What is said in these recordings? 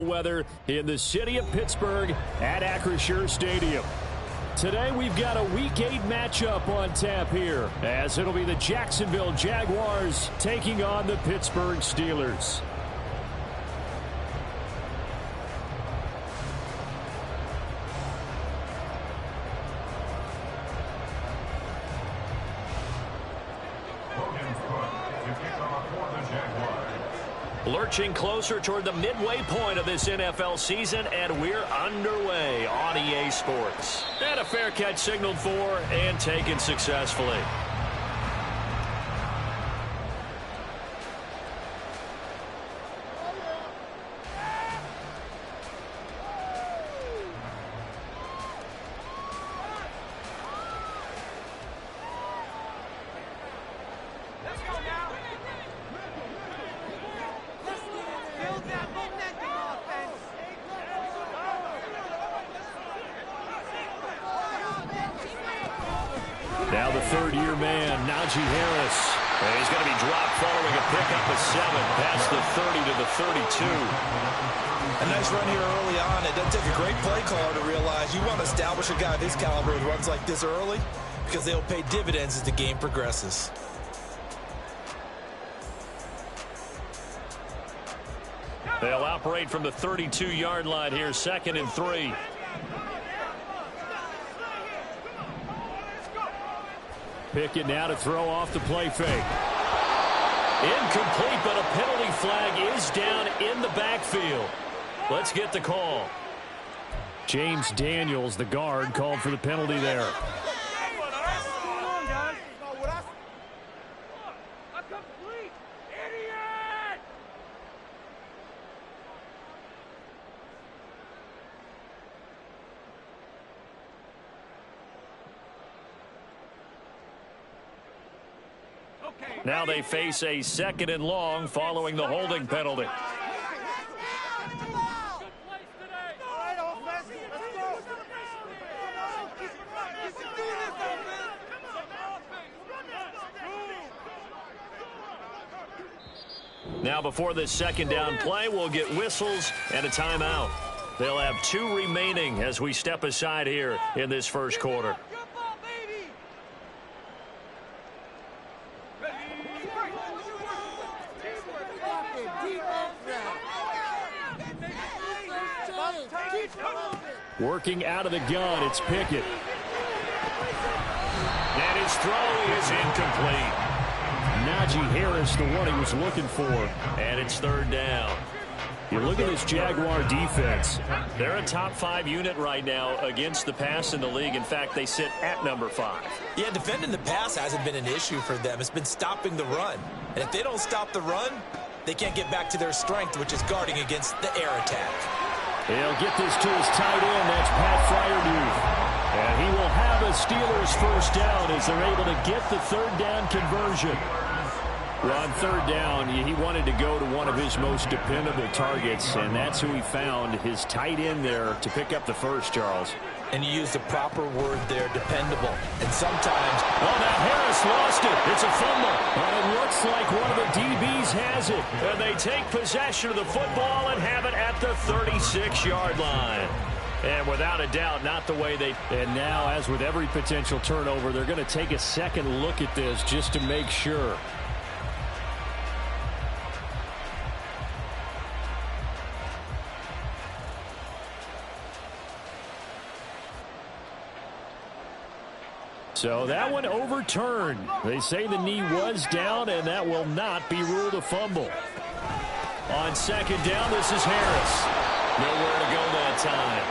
Weather in the city of Pittsburgh at Acrisure Stadium. Today we've got a Week 8 matchup on tap here, as it'll be the Jacksonville Jaguars taking on the Pittsburgh Steelers. Lurching closer toward the midway point of this NFL season, and we're underway on EA Sports. And a fair catch signaled for and taken successfully. Now the third-year man, Najee Harris. And he's going to be dropped following a pickup of 7 past the 30 to the 32. A nice run here early on. It doesn't take a great play caller to realize you want to establish a guy of his caliber who runs like this early, because they'll pay dividends as the game progresses. They'll operate from the 32-yard line here, 2nd and 3. Pickett now to throw off the play fake. Incomplete, but a penalty flag is down in the backfield. Let's get the call. James Daniels, the guard, called for the penalty there. Now they face a 2nd and long following the holding penalty. Now before this 2nd down play, we'll get whistles and a timeout. They'll have 2 remaining as we step aside here in this first quarter. Working out of the gun, it's Pickett. And his throw is incomplete. Najee Harris, the one he was looking for. And it's 3rd down. You look at this Jaguar defense. They're a top 5 unit right now against the pass in the league. In fact, they sit at number 5. Yeah, defending the pass hasn't been an issue for them. It's been stopping the run. And if they don't stop the run, they can't get back to their strength, which is guarding against the air attack. He'll get this to his tight end. That's Pat Fryermuth. And he will have a Steelers first down as they're able to get the 3rd down conversion. Well, on 3rd down, he wanted to go to one of his most dependable targets, and that's who he found, his tight end there, to pick up the first, Charles. And you used the proper word there, dependable. And sometimes... Oh, now Harris lost it. It's a fumble. And it looks like one of the DBs has it. And they take possession of the football and have it at the 36-yard line. And without a doubt, not the way they... And now, as with every potential turnover, they're going to take a second look at this just to make sure. So that one overturned. They say the knee was down, and that will not be ruled a fumble. On 2nd down, this is Harris. Nowhere to go that time.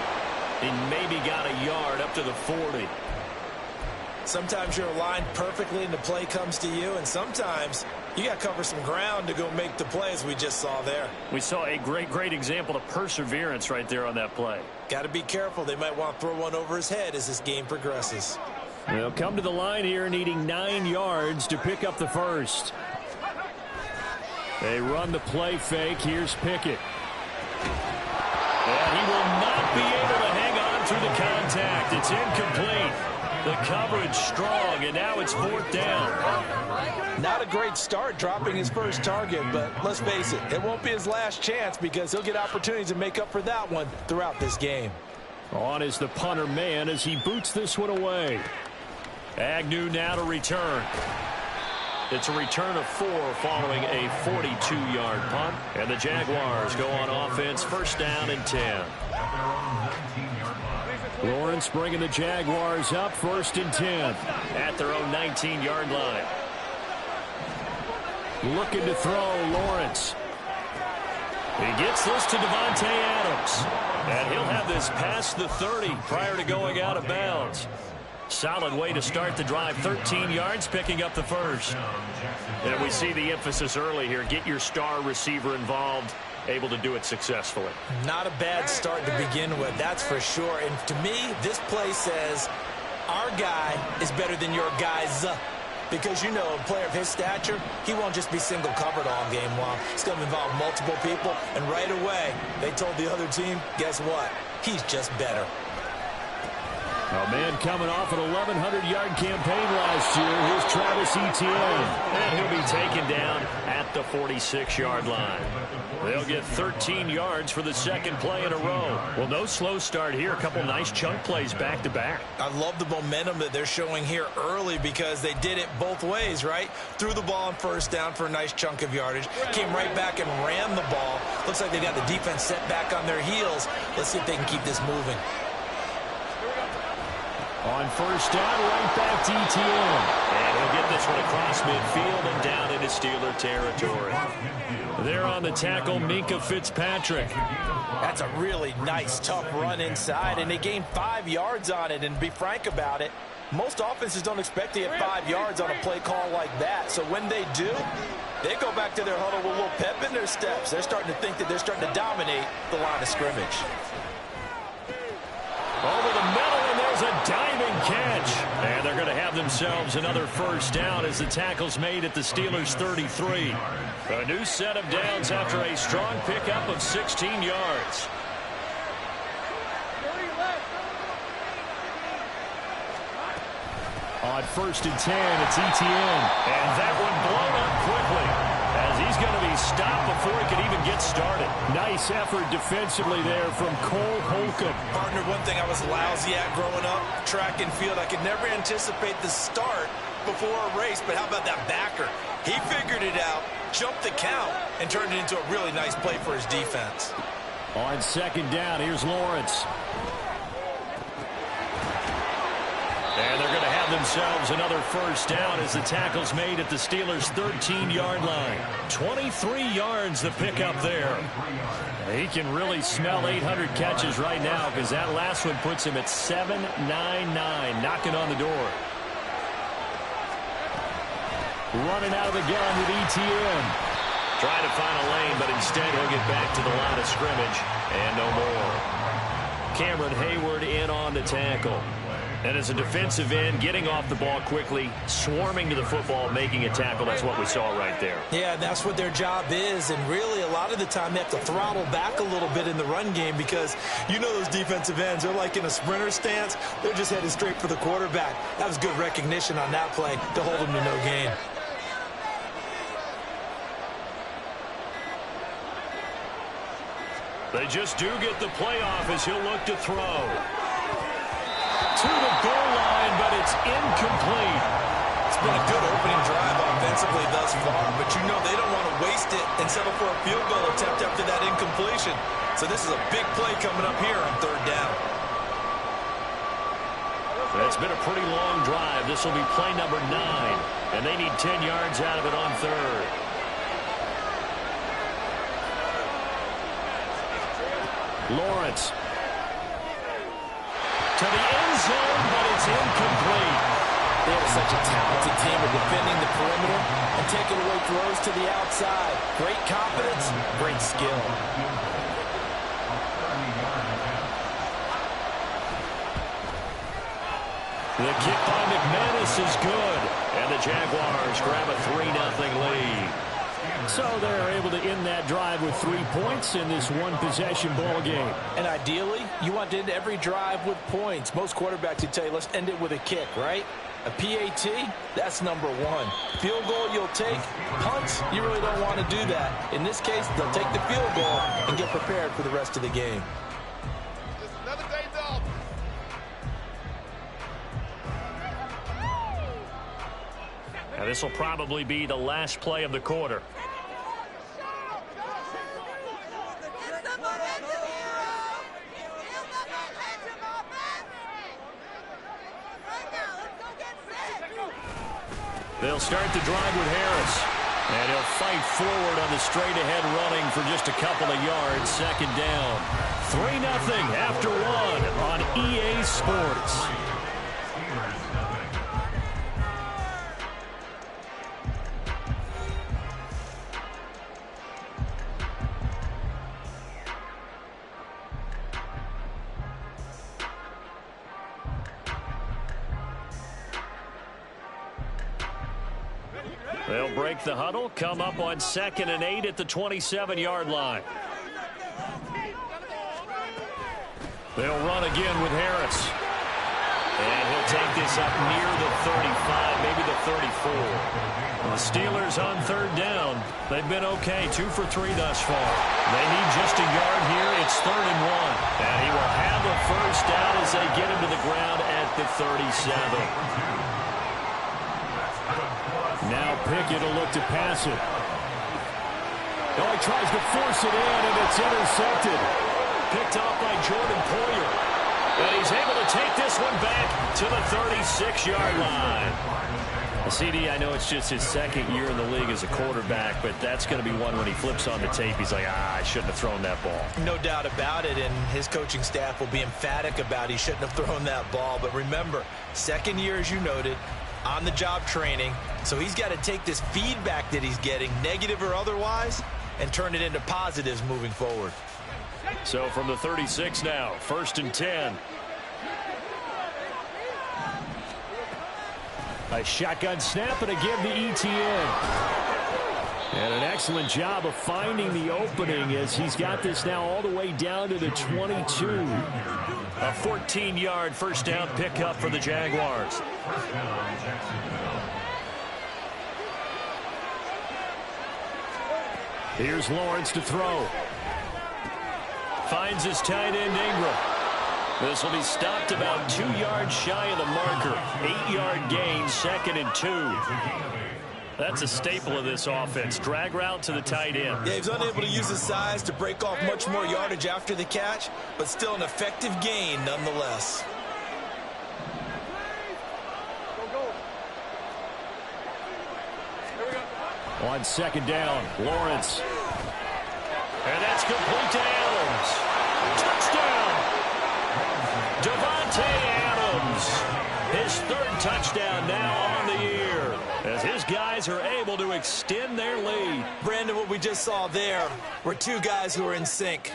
He maybe got a yard up to the 40. Sometimes you're aligned perfectly and the play comes to you, and sometimes you got to cover some ground to go make the play, as we just saw there. We saw a great example of perseverance right there on that play. Got to be careful. They might want to throw one over his head as this game progresses. They'll come to the line here needing 9 yards to pick up the first. They run the play fake. Here's Pickett. And he will not be able to hang on through the contact. It's incomplete. The coverage strong, and now it's 4th down. Not a great start dropping his first target, but let's face it, it won't be his last chance because he'll get opportunities to make up for that one throughout this game. On is the punter man as he boots this one away. Agnew now to return. It's a return of 4 following a 42-yard punt. And the Jaguars go on offense, 1st down and 10. Lawrence bringing the Jaguars up, 1st and 10 at their own 19-yard line. Looking to throw, Lawrence. He gets this to Devontae Adams. And he'll have this past the 30 prior to going out of bounds. Solid way to start the drive. 13 yards, picking up the first. And we see the emphasis early here. Get your star receiver involved. Able to do it successfully. Not a bad start to begin with, that's for sure. And to me, this play says our guy is better than your guys. Because, you know, a player of his stature, he won't just be single covered all game long. It's going to involve multiple people. And right away, they told the other team, guess what? He's just better. A man coming off an 1,100-yard campaign last year. Here's Travis Etienne. And he'll be taken down at the 46-yard line. They'll get 13 yards for the 2nd play in a row. Well, no slow start here. A couple nice chunk plays back-to-back. I love the momentum that they're showing here early because they did it both ways, right? Threw the ball on 1st down for a nice chunk of yardage. Came right back and ran the ball. Looks like they got the defense set back on their heels. Let's see if they can keep this moving. On 1st down, right back to Etienne. And he'll get this one across midfield and down into Steeler territory. There on the tackle, Minkah Fitzpatrick. That's a really nice, tough run inside, and they gained 5 yards on it. And to be frank about it, most offenses don't expect to get 5 yards on a play call like that. So when they do, they go back to their huddle with a little pep in their steps. They're starting to think that they're starting to dominate the line of scrimmage. Over the middle, and there's a diving catch. And they're going to have themselves another 1st down as the tackle's made at the Steelers' 33. A new set of downs after a strong pickup of 16 yards. On 1st and 10, it's Etienne. And that one blown up quickly as he's going to be stopped before he can even get started. Nice effort defensively there from Cole Holcomb. Partner, one thing I was lousy at growing up, track and field, I could never anticipate the start before a race, but how about that backer? He figured it out, jumped the count, and turned it into a really nice play for his defense. On 2nd down, here's Lawrence. And they're going to have themselves another 1st down as the tackle's made at the Steelers' 13-yard line. 23 yards the pickup there. He can really smell 800 catches right now because that last one puts him at 799, knocking on the door. Running out of the gun with Etienne. Trying to find a lane, but instead he'll get back to the line of scrimmage. And no more. Cameron Hayward in on the tackle. And as a defensive end, getting off the ball quickly, swarming to the football, making a tackle. That's what we saw right there. Yeah, that's what their job is. And really, a lot of the time, they have to throttle back a little bit in the run game because you know those defensive ends, they're like in a sprinter stance. They're just headed straight for the quarterback. That was good recognition on that play to hold them to no gain. They just do get the playoff as he'll look to throw. To the goal line, but it's incomplete. It's been a good opening drive offensively thus far, but you know they don't want to waste it and settle for a field goal attempt after that incompletion. So this is a big play coming up here on 3rd down. It's been a pretty long drive. This will be play number 9, and they need 10 yards out of it on 3rd. Lawrence. To the end zone, but it's incomplete. They have such a talented team of defending the perimeter and taking away throws to the outside. Great confidence, great skill. The kick by McManus is good, and the Jaguars grab a 3-0 lead. So they're able to end that drive with 3 points in this one-possession ball game. And ideally, you want to end every drive with points. Most quarterbacks would tell you, let's end it with a kick, right? A PAT, that's number 1. Field goal, you'll take. Punts, you really don't want to do that. In this case, they'll take the field goal and get prepared for the rest of the game. Another day's off. Now this will probably be the last play of the quarter. They'll start the drive with Harris. And he'll fight forward on the straight-ahead running for just a couple of yards. Second down. 3-0 after 1 on EA Sports. They'll break the huddle, come up on 2nd and 8 at the 27-yard line. They'll run again with Harris. And he'll take this up near the 35, maybe the 34. The Steelers on 3rd down. They've been okay, 2 for 3 thus far. They need just a yard here. It's 3rd and 1. And he will have a first down as they get him to the ground at the 37. Now Pickett will look to pass it. Oh, he tries to force it in, and it's intercepted. Picked off by Jordan Poyer. And he's able to take this one back to the 36-yard line. CD, I know it's just his 2nd year in the league as a quarterback, but that's going to be one when he flips on the tape. He's like, I shouldn't have thrown that ball. No doubt about it, and his coaching staff will be emphatic about he shouldn't have thrown that ball. But remember, 2nd year, as you noted, on-the-job training, so he's got to take this feedback that he's getting, negative or otherwise, and turn it into positives moving forward. So from the 36 now, 1st and 10. A shotgun snap and a give to ETN. And an excellent job of finding the opening as he's got this now all the way down to the 22. A 14-yard first down pickup for the Jaguars. Here's Lawrence to throw. Finds his tight end Ingram. This will be stopped about 2 yards shy of the marker. 8-yard gain, 2nd and 2. That's a staple of this offense. Drag route to the tight end. Yeah, he's unable to use his size to break off much more yardage after the catch, but still an effective gain nonetheless. On 2nd down, Lawrence. And that's complete to Adams. Touchdown! Devontae Adams. His 3rd touchdown now on the year, as his guys are able to extend their lead. Brandon, what we just saw there were 2 guys who are in sync.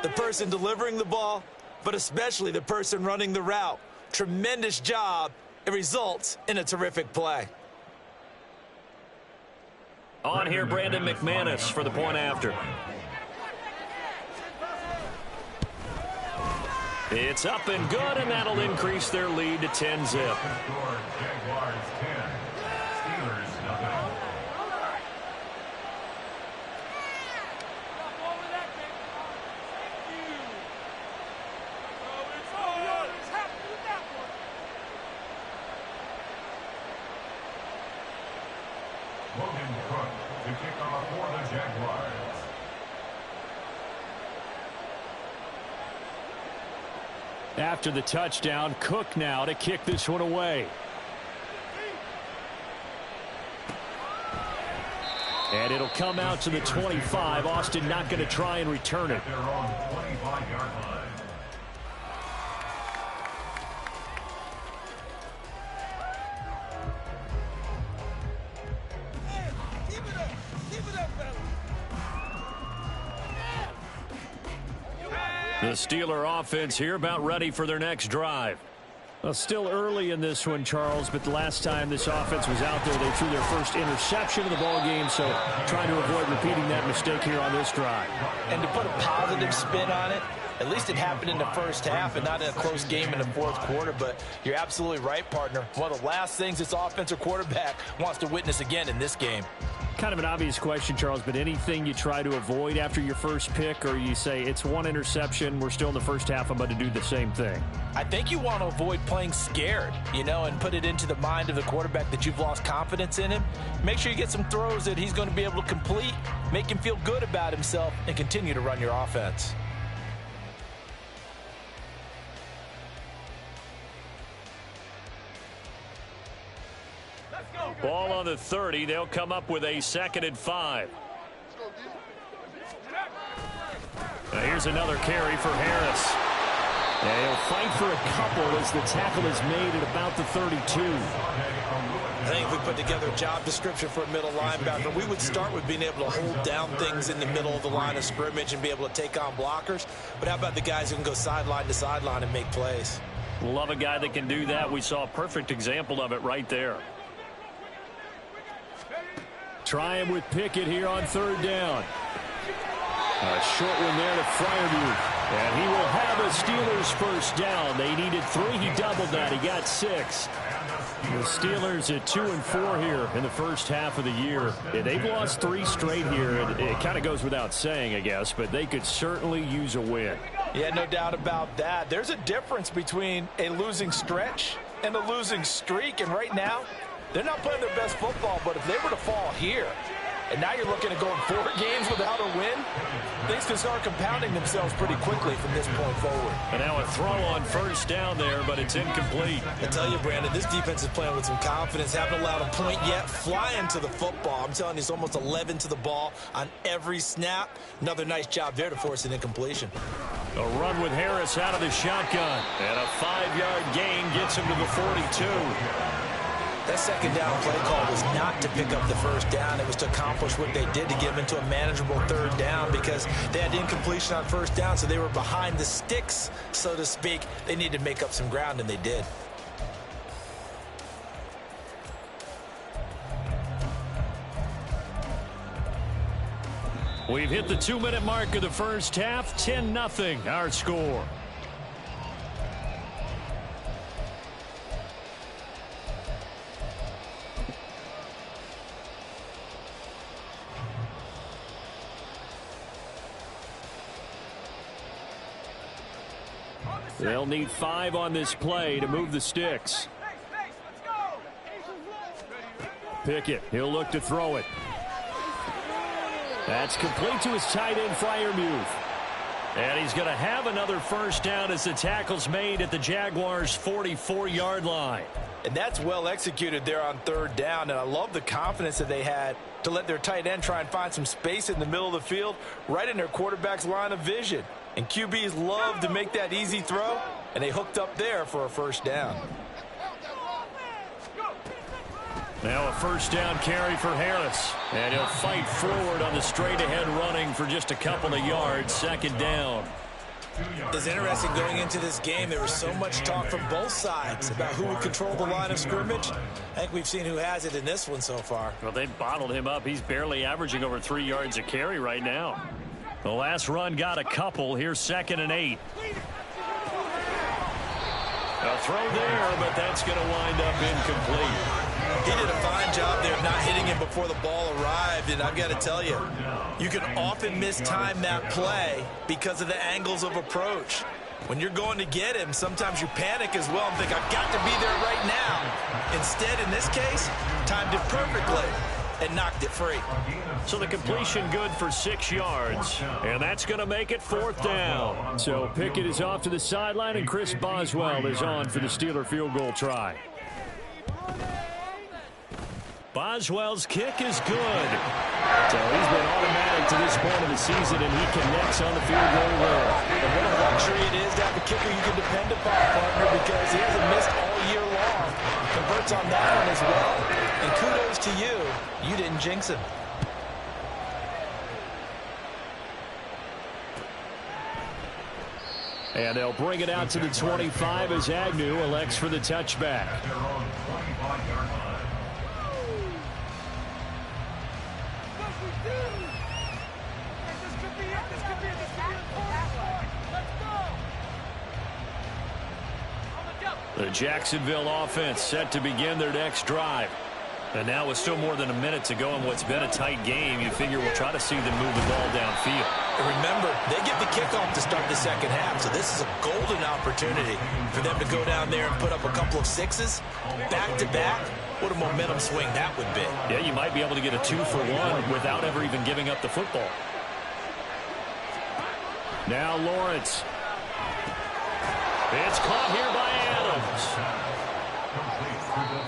The person delivering the ball, but especially the person running the route. Tremendous job. It results in a terrific play. On here, Brandon McManus for the point after. It's up and good, and that'll increase their lead to 10-zip. To kick off for the Jaguars. After the touchdown, Cook now to kick this one away. And it'll come out to the 25. Austin not going to try and return it. They're on the 25-yard line. The Steeler offense here about ready for their next drive. Well, still early in this one, Charles, but the last time this offense was out there, they threw their first interception of the ball game, so trying to avoid repeating that mistake here on this drive. And to put a positive spin on it, at least it happened in the first half and not in a close game in the fourth quarter, but you're absolutely right, partner. One of the last things this offensive quarterback wants to witness again in this game. Kind of an obvious question, Charles, but anything you try to avoid after your first pick, or you say it's one interception, we're still in the first half, I'm about to do the same thing? I think you want to avoid playing scared, and put it into the mind of the quarterback that you've lost confidence in him. Make sure you get some throws that he's going to be able to complete, make him feel good about himself, and continue to run your offense. Ball on the 30. They'll come up with a 2nd and 5. Now here's another carry for Harris. And he'll fight for a couple as the tackle is made at about the 32. I think if we put together a job description for a middle linebacker, we would start with being able to hold down things in the middle of the line of scrimmage and be able to take on blockers. But how about the guys who can go sideline to sideline and make plays? Love a guy that can do that. We saw a perfect example of it right there. Trying with Pickett here on 3rd down. A short one there to Freiermuth. And he will have a Steelers first down. They needed 3. He doubled that. He got 6. The Steelers at 2-4 here in the first half of the year. Yeah, they've lost 3 straight here. It kind of goes without saying, I guess, but they could certainly use a win. Yeah, no doubt about that. There's a difference between a losing stretch and a losing streak. And right now, they're not playing their best football, but if they were to fall here, and now you're looking at going 4 games without a win, things can start compounding themselves pretty quickly from this point forward. And now a throw on 1st down there, but it's incomplete. I tell you, Brandon, this defense is playing with some confidence. Haven't allowed a point yet. Flying to the football. I'm telling you, it's almost 11 to the ball on every snap. Another nice job there to force an incompletion. A run with Harris out of the shotgun. And a 5-yard gain gets him to the 42. That 2nd down play call was not to pick up the 1st down. It was to accomplish what they did to get them into a manageable 3rd down because they had incompletion on 1st down, so they were behind the sticks, so to speak. They needed to make up some ground, and they did. We've hit the 2-minute mark of the first half. 10-0 our score. They'll need 5 on this play to move the sticks. Pickett, he'll look to throw it. That's complete to his tight end, Freiermuth. And he's going to have another 1st down as the tackle's made at the Jaguars' 44-yard line. And that's well executed there on 3rd down. And I love the confidence that they had to let their tight end try and find some space in the middle of the field, right in their quarterback's line of vision. And QBs love to make that easy throw, and they hooked up there for a 1st down. Now a 1st down carry for Harris. And he'll fight forward on the straight-ahead running for just a couple of yards. 2nd down. It's interesting going into this game. There was so much talk from both sides about who would control the line of scrimmage. I think we've seen who has it in this one so far. Well, they bottled him up. He's barely averaging over 3 yards a carry right now. The last run got a couple. Here's 2nd and 8. A throw there, but that's going to wind up incomplete. He did a fine job there of not hitting him before the ball arrived, and I've got to tell you, you can often mistime that play because of the angles of approach. When you're going to get him, sometimes you panic as well and think, I've got to be there right now. Instead, in this case, timed it perfectly and knocked it free. So the completion good for 6 yards, and that's going to make it 4th down. So Pickett is off to the sideline, and Chris Boswell is on for the Steeler field goal try. Boswell's kick is good. So he's been automatic to this point of the season, and he connects on the field goal rail. And what a luxury it is to have a kicker you can depend upon, partner, because he hasn't missed all year long. Converts on that one as well. And kudos to you. You didn't jinx him. And they'll bring it out to the 25 as Agnew elects for the touchback. At their own 25-yard line. The Jacksonville offense set to begin their next drive. And now with still more than a minute to go in what's been a tight game, you figure we'll try to see them move the ball downfield. And remember, they get the kickoff to start the second half, so this is a golden opportunity for them to go down there and put up a couple of sixes back-to-back. What a momentum swing that would be. Yeah, you might be able to get a 2-for-1 without ever even giving up the football. Now Lawrence. It's caught here by Adams.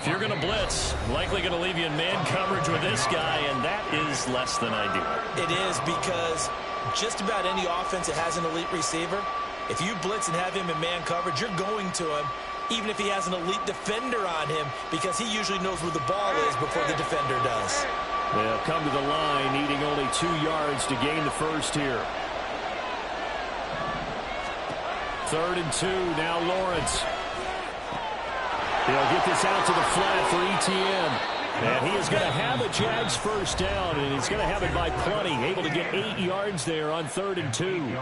If you're going to blitz, likely going to leave you in man coverage with this guy, and that is less than ideal. It is, because just about any offense that has an elite receiver, if you blitz and have him in man coverage, you're going to him, even if he has an elite defender on him, because he usually knows where the ball is before the defender does. They'll come to the line, needing only 2 yards to gain the first here. 3rd and 2, now Lawrence. He'll get this out to the flat for Etienne. And he is going to have a Jags first down, and he's going to have it by plenty. Able to get 8 yards there on 3rd and 2.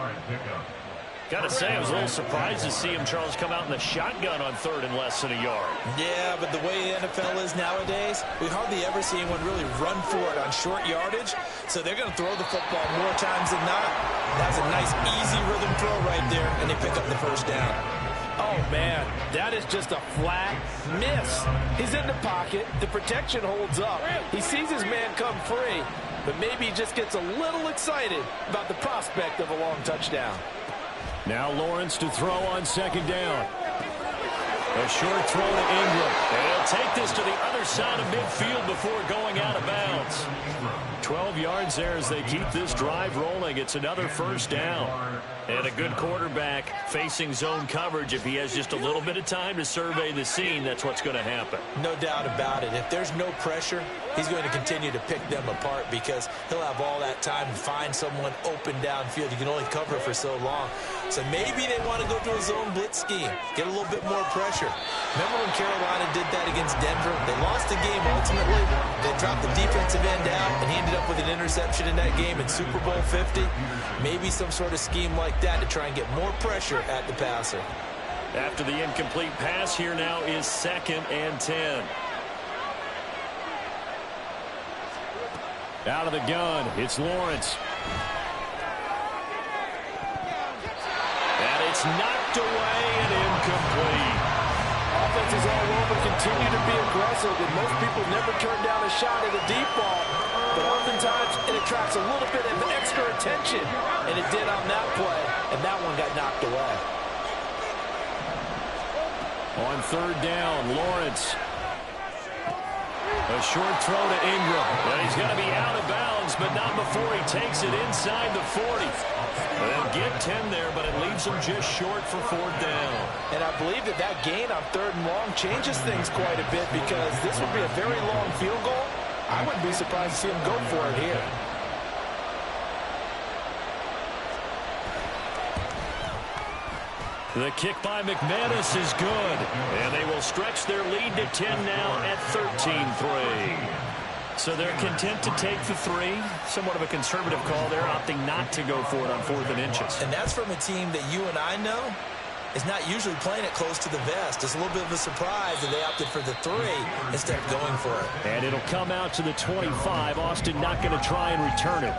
Got to say, I was a little surprised to see him, Charles, come out in the shotgun on 3rd and less than a yard. Yeah, but the way the NFL is nowadays, we hardly ever see anyone really run for it on short yardage. So they're going to throw the football more times than not. That's a nice, easy rhythm throw right there, and they pick up the first down. Oh, man, that is just a flat miss. He's in the pocket. The protection holds up. He sees his man come free, but maybe he just gets a little excited about the prospect of a long touchdown. Now Lawrence to throw on 2nd down. A short throw to Ingram. And he'll take this to the other side of midfield before going out of bounds. 12 yards there as they keep this drive rolling. It's another first down. And a good quarterback facing zone coverage. If he has just a little bit of time to survey the scene, that's what's going to happen. No doubt about it. If there's no pressure, he's going to continue to pick them apart because he'll have all that time to find someone open downfield. You can only cover for so long. So maybe they want to go to a zone blitz scheme, get a little bit more pressure. Remember when Carolina did that against Denver? They lost the game ultimately. They dropped the defensive end out, and he ended up with an interception in that game in Super Bowl 50. Maybe some sort of scheme like that to try and get more pressure at the passer. After the incomplete pass, here now is 2nd and 10. Out of the gun, it's Lawrence. And it's knocked away and incomplete. Offenses all over continue to be aggressive, and most people never turn down a shot at a deep ball. But oftentimes it attracts a little bit of extra attention, and it did on that play, and that one got knocked away. On 3rd down, Lawrence. A short throw to Ingram. Well, he's going to be out of bounds, but not before he takes it inside the 40. They'll get 10 there, but it leaves him just short for 4th down. And I believe that gain on 3rd and long changes things quite a bit because this would be a very long field goal. I wouldn't be surprised to see him go for it here. The kick by McManus is good, and they will stretch their lead to 10 now at 13-3. So they're content to take the 3. Somewhat of a conservative call there, opting not to go for it on 4th and inches. And that's from a team that you and I know is not usually playing it close to the vest. It's a little bit of a surprise that they opted for the 3 instead of going for it. And it'll come out to the 25. Austin not going to try and return it.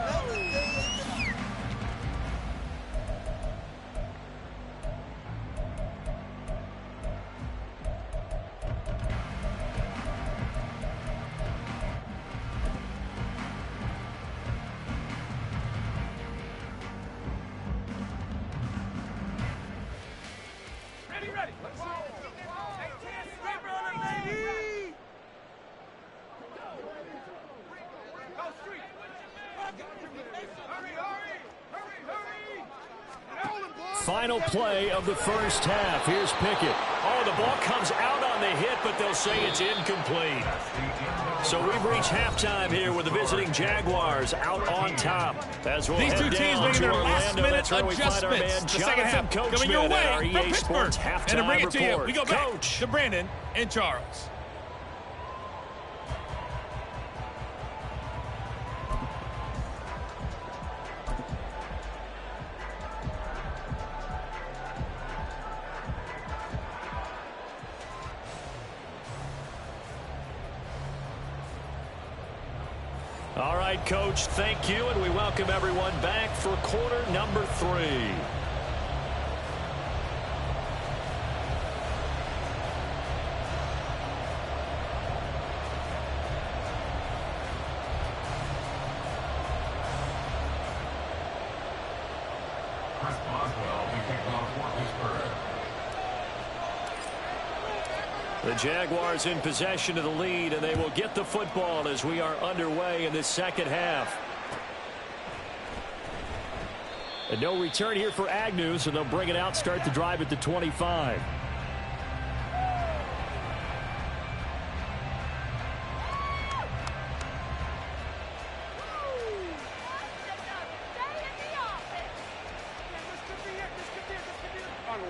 final play of the first half. Here's Pickett. Oh, the ball comes out on the hit, but they'll say it's incomplete. So we've reached halftime here with the visiting Jaguars out on top. As we'll These two teams making their last-minute adjustments. The second half coming your way from Pittsburgh. And to bring it to you, we go back to Brandon and Charles. All right, Coach, thank you, and we welcome everyone back for quarter number 3. Chris Boswell, we kick off for Pittsburgh. The Jaguars in possession of the lead, and they will get the football as we are underway in this second half. And no return here for Agnew, so they'll bring it out, start the drive at the 25.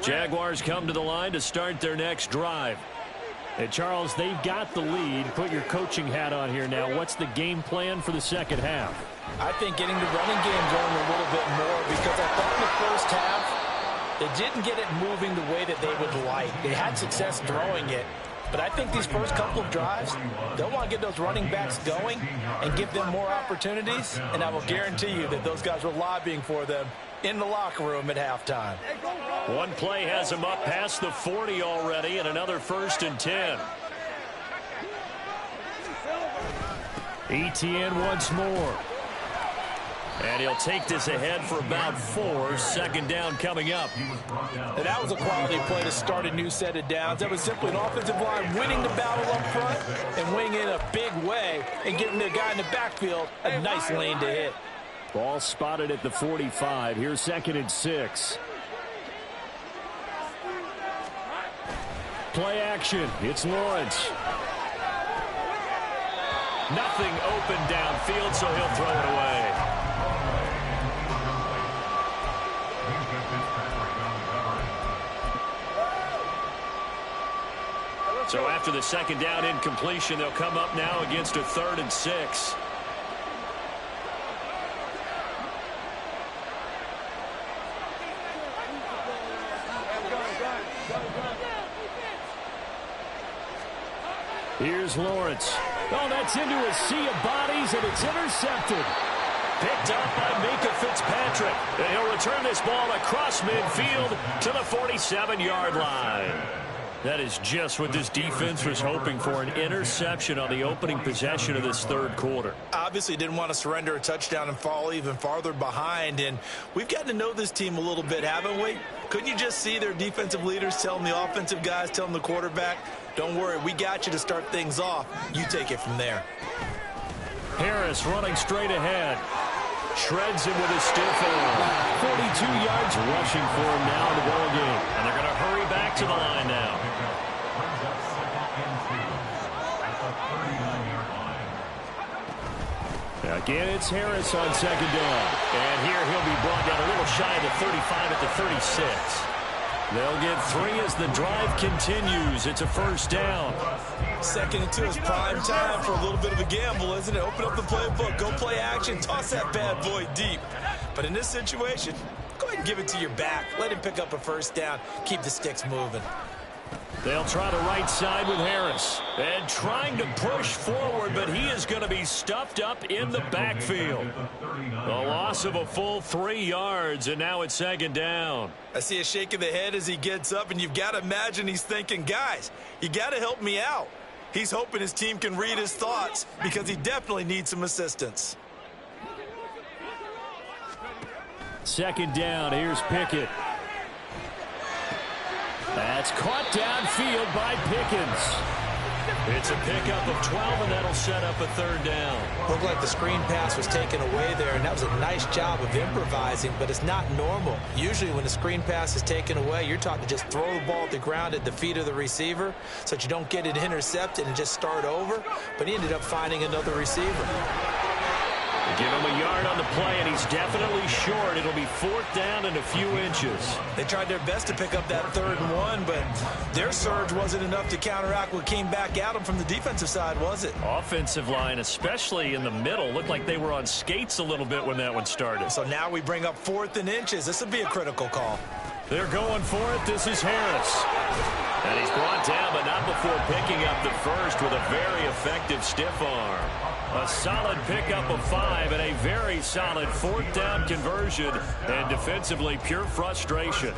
Jaguars come to the line to start their next drive. And Charles, they've got the lead. Put your coaching hat on here now. What's the game plan for the second half? I think getting the running game going a little bit more, because I thought in the first half they didn't get it moving the way that they would like. They had success throwing it, but I think these first couple of drives, they'll want to get those running backs going and give them more opportunities, and I will guarantee you that those guys were lobbying for them in the locker room at halftime. One play has him up past the 40 already, and another 1st and 10. Etienne once more. And he'll take this ahead for about 4. Second down coming up. And that was a quality play to start a new set of downs. That was simply an offensive line winning the battle up front and winning in a big way and giving the guy in the backfield a nice lane to hit. Ball spotted at the 45. Here's 2nd and 6. Play action. It's Lawrence. Nothing open downfield, so he'll throw it away. So after the second down incompletion, they'll come up now against a 3rd and 6. Here's Lawrence. Oh, that's into a sea of bodies, and it's intercepted. Picked up by Minka Fitzpatrick. And he'll return this ball across midfield to the 47-yard line. That is just what this defense was hoping for, an interception on the opening possession of this third quarter. Obviously didn't want to surrender a touchdown and fall even farther behind, and we've gotten to know this team a little bit, haven't we? Couldn't you just see their defensive leaders telling the offensive guys, telling the quarterback, don't worry, we got you to start things off. You take it from there. Harris running straight ahead. Shreds him with a stiff arm. 42 yards rushing for him now in the ball game. And they're going to hurry back to the line now. Again, it's Harris on second down. And here he'll be brought down a little shy of the 35 at the 36. They'll get 3 as the drive continues. It's a first down. 2nd and 2 is prime time for a little bit of a gamble, isn't it? Open up the playbook, go play action, toss that bad boy deep. But in this situation, go ahead and give it to your back. Let him pick up a first down. Keep the sticks moving. They'll try the right side with Harris. And trying to push forward, but he is going to be stuffed up in the backfield. A loss of a full 3 yards, and now it's 2nd down. I see a shake of the head as he gets up, and you've got to imagine he's thinking, guys, you got to help me out. He's hoping his team can read his thoughts because he definitely needs some assistance. 2nd down. Here's Pickett. That's caught downfield by Pickens. It's a pickup of 12, and that'll set up a third down. Looked like the screen pass was taken away there, and that was a nice job of improvising, but it's not normal. Usually when the screen pass is taken away, you're taught to just throw the ball at the ground at the feet of the receiver so that you don't get it intercepted and just start over, but he ended up finding another receiver. Give him a yard on the play, and he's definitely short. It'll be fourth down and a few inches. They tried their best to pick up that 3rd and 1, but their surge wasn't enough to counteract what came back at them from the defensive side, was it? Offensive line, especially in the middle, looked like they were on skates a little bit when that one started. So now we bring up 4th and inches. This would be a critical call. They're going for it. This is Harris. And he's brought down, but not before picking up the first with a very effective stiff arm. A solid pickup of 5 and a very solid fourth down conversion, and defensively pure frustration.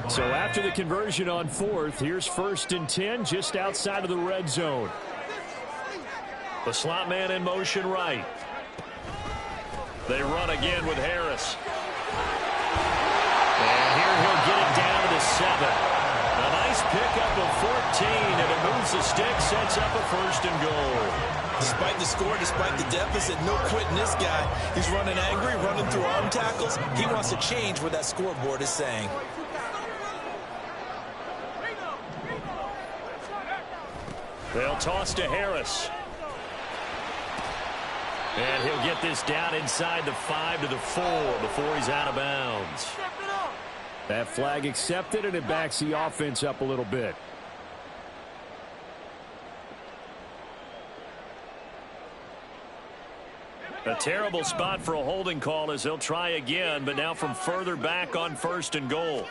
So after the conversion on 4th, here's 1st and 10 just outside of the red zone. The slot man in motion right. They run again with Harris. And here he'll get it down to the 7. A nice pickup of 14, and it moves the stick, sets up a 1st and goal. Despite the score, despite the deficit, no quitting this guy. He's running angry, running through arm tackles. He wants to change what that scoreboard is saying. They'll toss to Harris. And he'll get this down inside the 5 to the 4 before he's out of bounds. That flag accepted, and it backs the offense up a little bit. A terrible spot for a holding call as he'll try again, but now from further back on 1st and goal.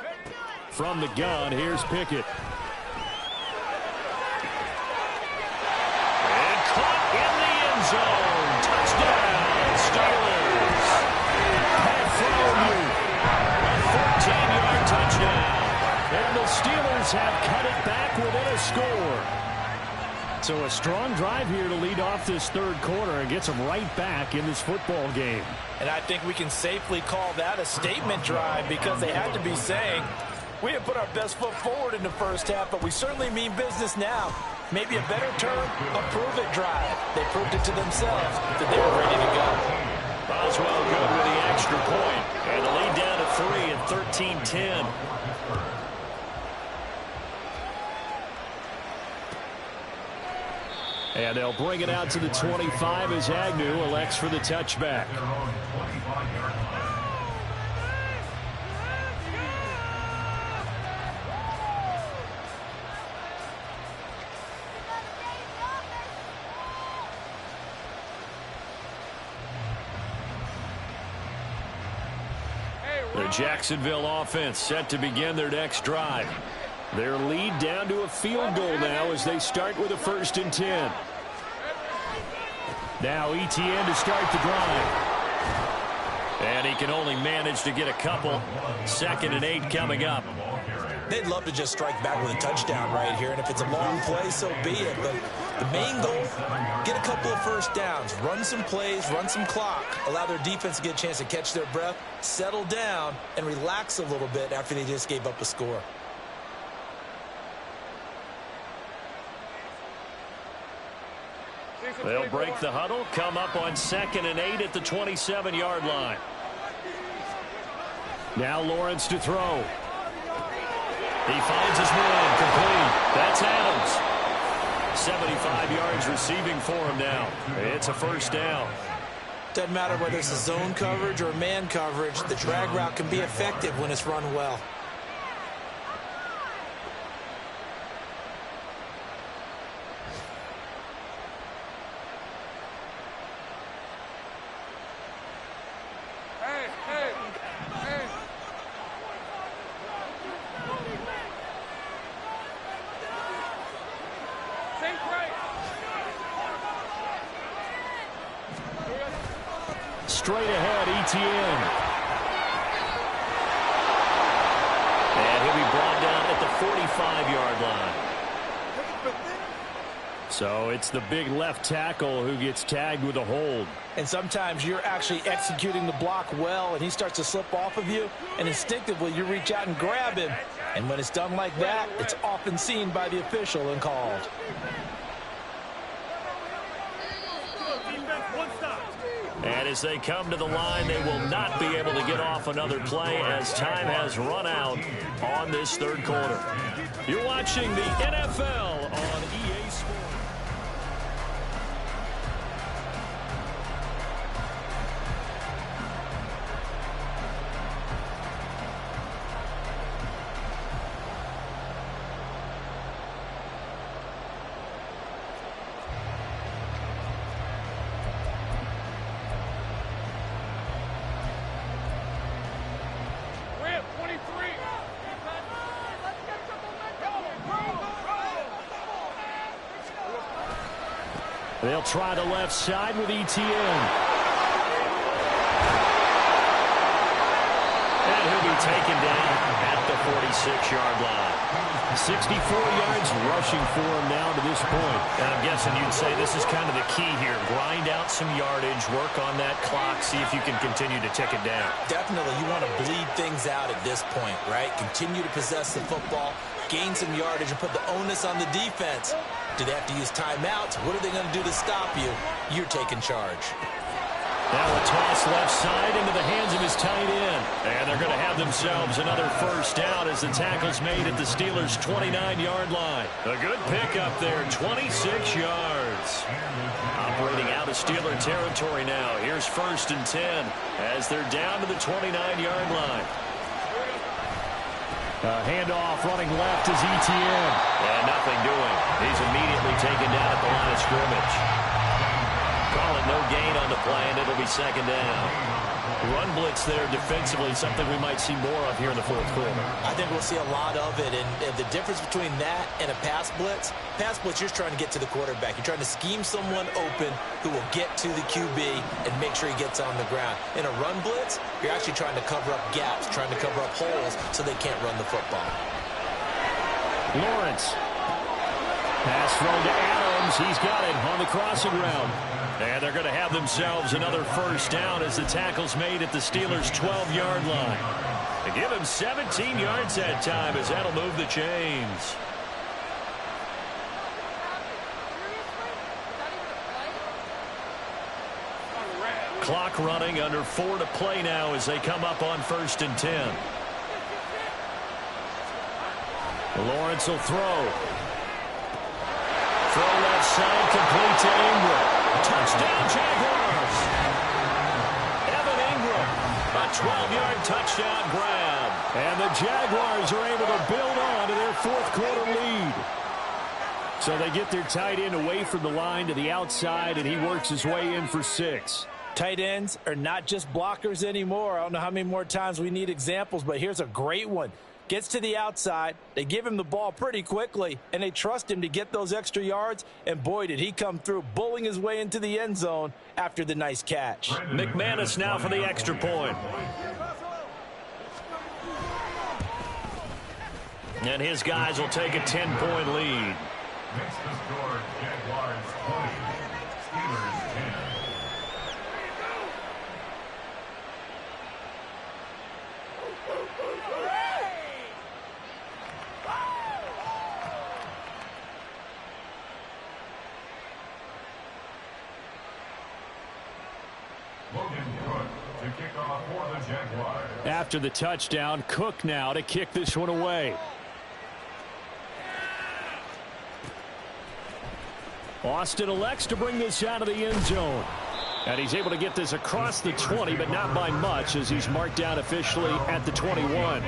From the gun, here's Pickett. And caught in the end zone. Touchdown, Steelers. Pat Fryermuth, a 14-yard touchdown. And the Steelers have cut it back within a score. So a strong drive here to lead off this 3rd quarter and gets them right back in this football game. And I think we can safely call that a statement drive because they had to be saying, we have put our best foot forward in the first half, but we certainly mean business now. Maybe a better term, a prove-it drive. They proved it to themselves that they were ready to go. Boswell good with the extra point. And the lead down to 3 at 13-10. And they'll bring it out to the 25 as Agnew elects for the touchback. The Jacksonville offense set to begin their next drive. Their lead down to a field goal now as they start with a 1st and 10. Now Etienne to start the drive. And he can only manage to get a couple. 2nd and 8 coming up. They'd love to just strike back with a touchdown right here, and if it's a long play, so be it. But the main goal, get a couple of first downs, run some plays, run some clock, allow their defense to get a chance to catch their breath, settle down, and relax a little bit after they just gave up a score. They'll break the huddle, come up on 2nd and 8 at the 27-yard line. Now Lawrence to throw. He finds his man, complete. That's Adams. 75 yards receiving for him now. It's a 1st down. Doesn't matter whether it's a zone coverage or man coverage, the drag route can be effective when it's run well. Straight ahead, Etienne. And he'll be brought down at the 45-yard line. So it's the big left tackle who gets tagged with a hold. And sometimes you're actually executing the block well, and he starts to slip off of you, and instinctively you reach out and grab him. And when it's done like that, it's often seen by the official and called. And as they come to the line, they will not be able to get off another play as time has run out on this third quarter. You're watching the NFL on EA Sports. They'll try the left side with ETN. And he'll be taken down at the 46-yard line. 64 yards rushing for him now to this point. And I'm guessing you'd say this is kind of the key here. Grind out some yardage, work on that clock, see if you can continue to tick it down. Definitely, you want to bleed things out at this point, right? Continue to possess the football, gain some yardage, and put the onus on the defense. Do they have to use timeouts? What are they going to do to stop you? You're taking charge. Now a toss left side into the hands of his tight end. And they're going to have themselves another first down as the tackle's made at the Steelers' 29-yard line. A good pickup there, 26 yards. Operating out of Steeler territory now. Here's 1st and 10 as they're down to the 29-yard line. Handoff running left is ETN. And nothing doing. He's immediately taken down at the line of scrimmage. Call it no gain on the play, and it'll be 2nd down. Run blitz there defensively, something we might see more of here in the 4th quarter. I think we'll see a lot of it, and the difference between that and a pass blitz, you're trying to get to the quarterback. You're trying to scheme someone open who will get to the QB and make sure he gets on the ground. In a run blitz, you're actually trying to cover up gaps, trying to cover up holes so they can't run the football. Lawrence. Pass thrown to Adams. He's got it on the crossing route. And they're going to have themselves another first down as the tackle's made at the Steelers' 12-yard line. They give him 17 yards that time as that'll move the chains. Clock running, under 4 to play now as they come up on 1st and 10. Lawrence will throw. Throw left side, complete to Ingram. Touchdown, Jaguars. Evan Ingram, a 12-yard touchdown grab. And the Jaguars are able to build on to their 4th quarter lead. So they get their tight end away from the line to the outside, and he works his way in for 6. Tight ends are not just blockers anymore. I don't know how many more times we need examples, but here's a great one. Gets to the outside, they give him the ball pretty quickly, and they trust him to get those extra yards, and boy, did he come through, bullying his way into the end zone after the nice catch. McManus now for the extra point. And his guys will take a 10-point lead. Makes the score Jaguars 20, Steelers 10. After the touchdown, Cook now to kick this one away. Austin elects to bring this out of the end zone. And he's able to get this across the 20, but not by much as he's marked down officially at the 21.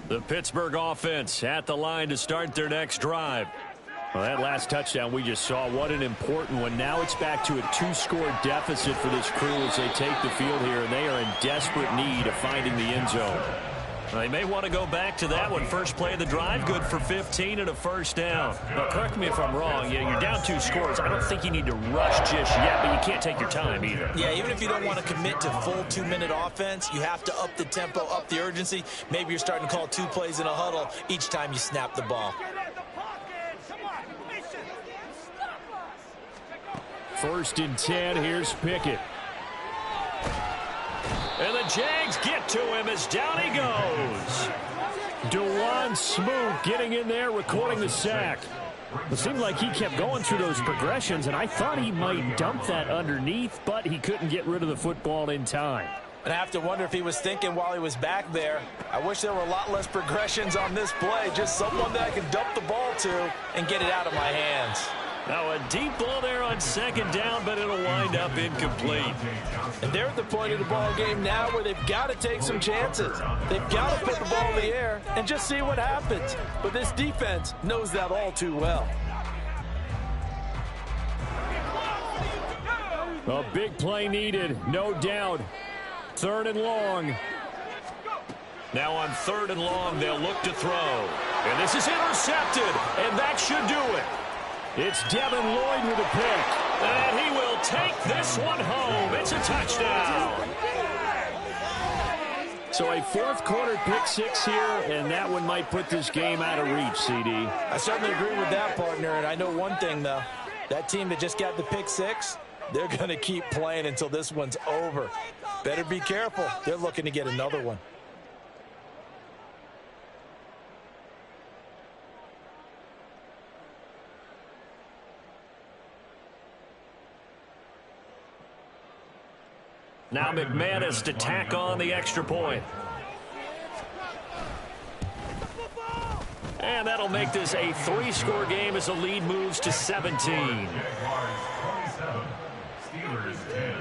The Pittsburgh offense at the line to start their next drive. Well, that last touchdown we just saw, what an important one. Now it's back to a 2-score deficit for this crew as they take the field here, and they are in desperate need of finding the end zone. They may want to go back to that one. First play of the drive, good for 15 and a first down. But correct me if I'm wrong. Yeah, you're down 2 scores. I don't think you need to rush just yet, but you can't take your time either. Yeah, even if you don't want to commit to full 2-minute offense, you have to up the tempo, up the urgency. Maybe you're starting to call 2 plays in a huddle each time you snap the ball. First and 10, here's Pickett. And the Jags get to him as down he goes. Dewan Smoot getting in there, recording the sack. It seemed like he kept going through those progressions, and I thought he might dump that underneath, but he couldn't get rid of the football in time. And I have to wonder if he was thinking while he was back there, I wish there were a lot less progressions on this play, just someone that I can dump the ball to and get it out of my hands. Now a deep ball there on second down, but it'll wind up incomplete. And they're at the point of the ball game now where they've got to take some chances. They've got to put the ball in the air and just see what happens. But this defense knows that all too well. A big play needed, no doubt. 3rd and long. Now on 3rd and long, they'll look to throw. And this is intercepted, and that should do it. It's Devin Lloyd with a pick. And he will take this one home. It's a touchdown. So a 4th quarter pick 6 here, and that one might put this game out of reach, CD. I certainly agree with that, partner. And I know one thing, though. That team that just got the pick 6, they're going to keep playing until this one's over. Better be careful. They're looking to get another one. Now McManus to tack on the extra point. And that'll make this a 3-score game as the lead moves to 17. Steelers 10.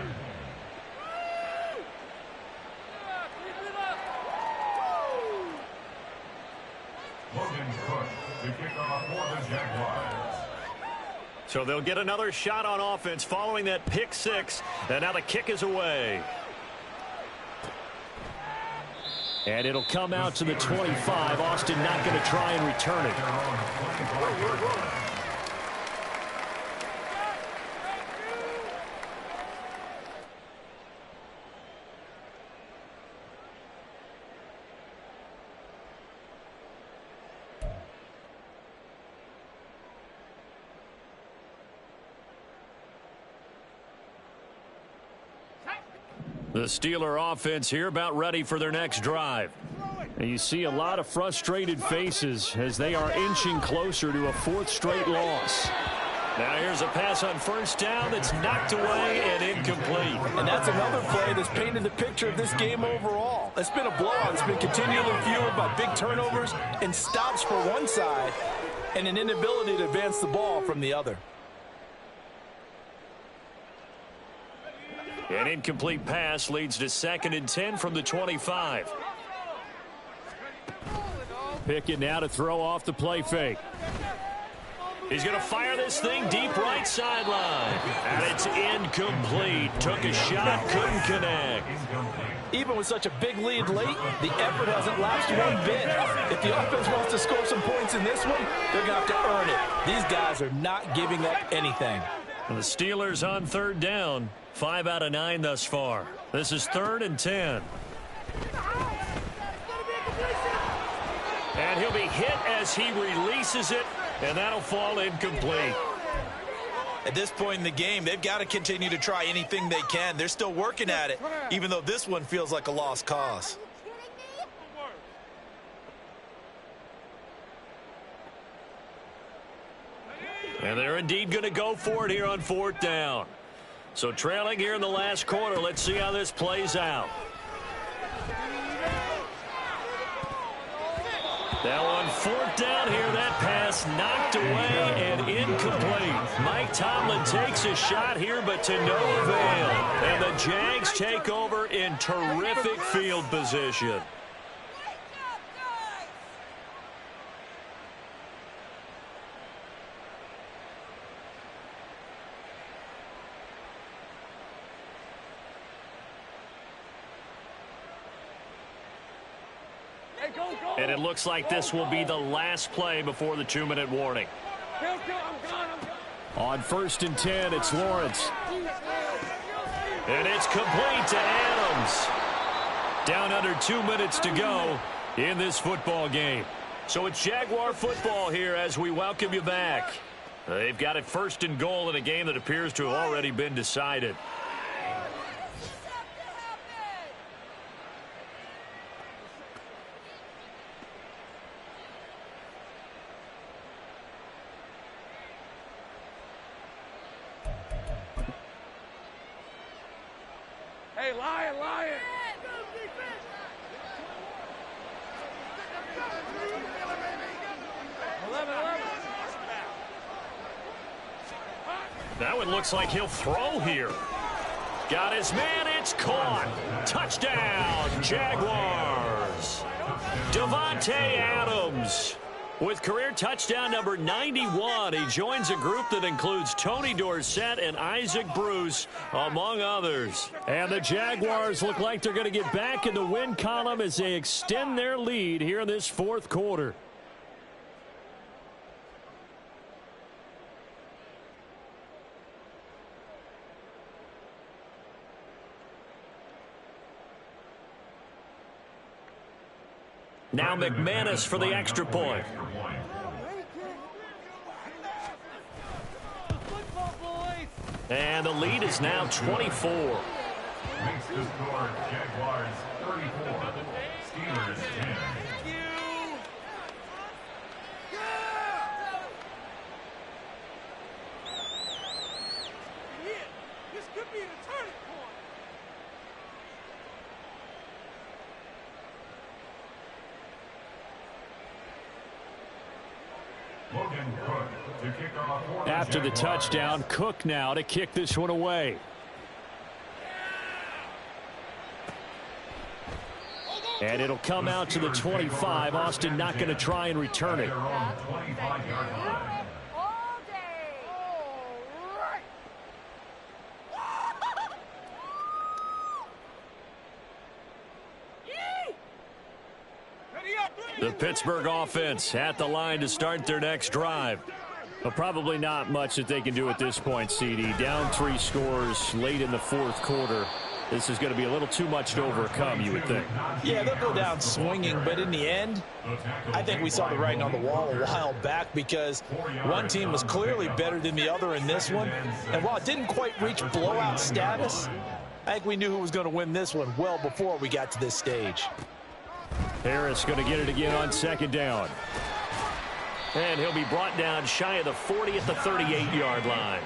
Logan Cook to kick off for the Jaguars. So they'll get another shot on offense following that pick 6. And now the kick is away. And it'll come out to the 25. Austin not going to try and return it. The Steeler offense here about ready for their next drive. And you see a lot of frustrated faces as they are inching closer to a 4th straight loss. Now here's a pass on 1st down that's knocked away and incomplete. And that's another play that's painted the picture of this game overall. It's been a blowout. It's been continually fueled by big turnovers and stops for one side and an inability to advance the ball from the other. An incomplete pass leads to 2nd and 10 from the 25. Pickett now to throw off the play fake. He's going to fire this thing deep right sideline. And it's incomplete. Took a shot, couldn't connect. Even with such a big lead late, the effort hasn't lapsed one bit. If the offense wants to score some points in this one, they're going to have to earn it. These guys are not giving up anything. And the Steelers on 3rd down. 5 out of 9 thus far. This is 3rd and 10. And he'll be hit as he releases it, and that'll fall incomplete. At this point in the game, they've got to continue to try anything they can. They're still working at it, even though this one feels like a lost cause. And they're indeed going to go for it here on 4th down. So trailing here in the last quarter, let's see how this plays out. Now on 4th down here, that pass knocked away and incomplete. Mike Tomlin takes a shot here, but to no avail. And the Jags take over in terrific field position. And it looks like this will be the last play before the 2-minute warning. On 1st and 10, it's Lawrence. And it's complete to Adams. Down under 2 minutes to go in this football game. So it's Jaguar football here as we welcome you back. They've got it 1st and goal in a game that appears to have already been decided. Hey, Lion! 11. Now it looks like he'll throw here. Got his man, it's caught. Touchdown, Jaguars. Davante Adams with career touchdown number 91. He joins a group that includes Tony Dorsett and Isaac Bruce, among others. And the Jaguars look like they're going to get back in the win column as they extend their lead here in this 4th quarter. Now McManus for the extra point. And the lead is now 24. Makes the score Jaguars 34, Steelers 10. This could be the turning point. Logan Cook to kick off for the After the Jaguars. touchdown, Cook now to kick this one away. And it'll come out to the 25. Austin not going to try and return it. They're on 25-yard line. All day. All right. The Pittsburgh offense at the line to start their next drive. Well, probably not much that they can do at this point, CD. Down 3 scores late in the 4th quarter. This is going to be a little too much to overcome, you would think. Yeah, they'll go down swinging, but in the end, I think we saw the writing on the wall a while back because one team was clearly better than the other in this one. And while it didn't quite reach blowout status, I think we knew who was going to win this one well before we got to this stage. Harris going to get it again on 2nd down. And he'll be brought down shy of the 40 at the 38-yard line.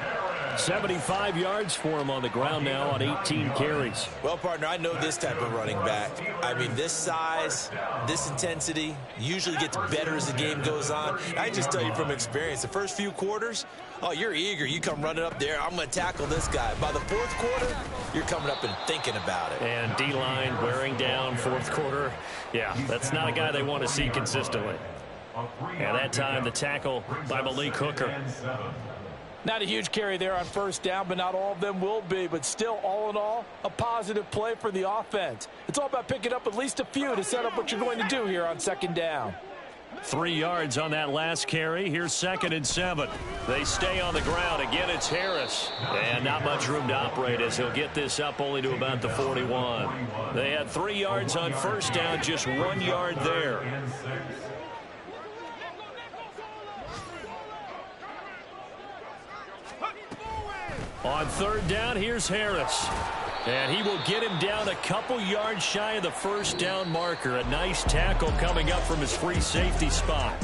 75 yards for him on the ground now on 18 carries. Well, partner, I know this type of running back. I mean, this size, this intensity usually gets better as the game goes on. I just tell you from experience, the first few quarters, oh, you're eager. You come running up there, I'm going to tackle this guy. By the 4th quarter, you're coming up and thinking about it. And D-line wearing down 4th quarter. Yeah, that's not a guy they want to see consistently. And that time, the tackle by Malik Hooker. Not a huge carry there on 1st down, but not all of them will be. But still, all in all, a positive play for the offense. It's all about picking up at least a few to set up what you're going to do here on 2nd down. 3 yards on that last carry. Here's 2nd and 7. They stay on the ground. Again, it's Harris. And not much room to operate as he'll get this up only to about the 41. They had 3 yards on 1st down, just 1 yard there. On 3rd down, here's Harris. And he will get him down a couple yards shy of the 1st down marker. A nice tackle coming up from his free safety spot.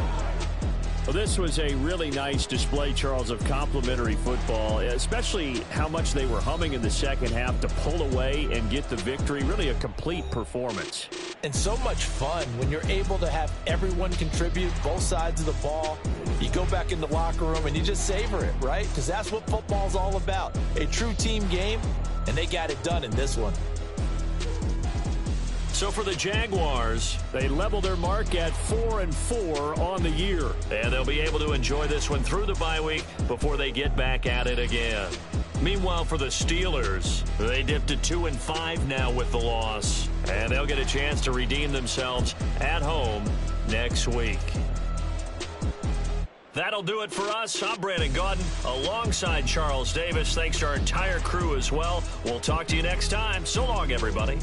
Well, this was a really nice display, Charles, of complimentary football, especially how much they were humming in the 2nd half to pull away and get the victory. Really a complete performance. And so much fun when you're able to have everyone contribute, both sides of the ball. You go back in the locker room and you just savor it, right? Because that's what football's all about. A true team game, and they got it done in this one. So for the Jaguars, they level their mark at 4-4 on the year. And they'll be able to enjoy this one through the bye week before they get back at it again. Meanwhile, for the Steelers, they dipped to 2-5 now with the loss. And they'll get a chance to redeem themselves at home next week. That'll do it for us. I'm Brandon Gaudin alongside Charles Davis. Thanks to our entire crew as well. We'll talk to you next time. So long, everybody.